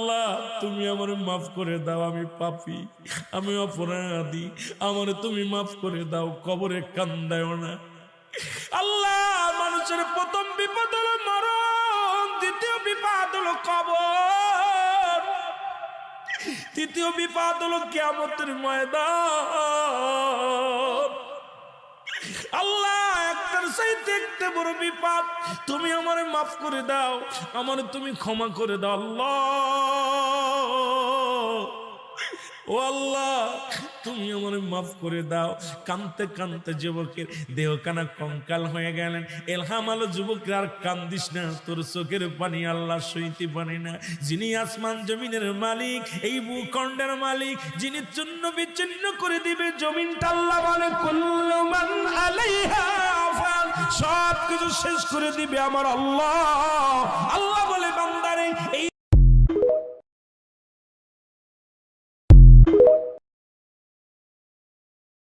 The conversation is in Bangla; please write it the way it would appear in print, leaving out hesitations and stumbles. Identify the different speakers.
Speaker 1: আল্লাহ তুমি আমারে মাফ করে দাও, আমি পাপী, আমি অপরাধী, আমারে তুমি মাফ করে দাও, কবরে কান্দায়ও না। আল্লাহ মানুষের প্রথম বিপদ হলো মরণ, দ্বিতীয় বিপদ হলো কবর, তৃতীয় বিপদ হলো কিয়ামতের ময়দান। আল্লাহ একটার চাইতে একটা বড় বিপদ, তুমি আমারে মাফ করে দাও, আমারে তুমি ক্ষমা করে দাও আল্লাহ। ও আল্লাহ তুমি আমারে মাফ করে দাও। কানতে কানতে যুবকের দেহখানা কঙ্কাল হয়ে গেলেন। এলহাম আলো যুবকের আর কান্দিস না, তোর চোখের পানি আল্লাহ সইতে পারে না। যিনি আসমান জমিনের মালিক, এই ভূখণ্ডের মালিক, যিনি চূর্ণ বিচ্ছিন্ন করে দিবে জমিনটা, আল্লাহ বলে কুল্লু মান আলাইহা ফান, সব কিছু শেষ করে দিবে আমার আল্লাহ। আল্লাহ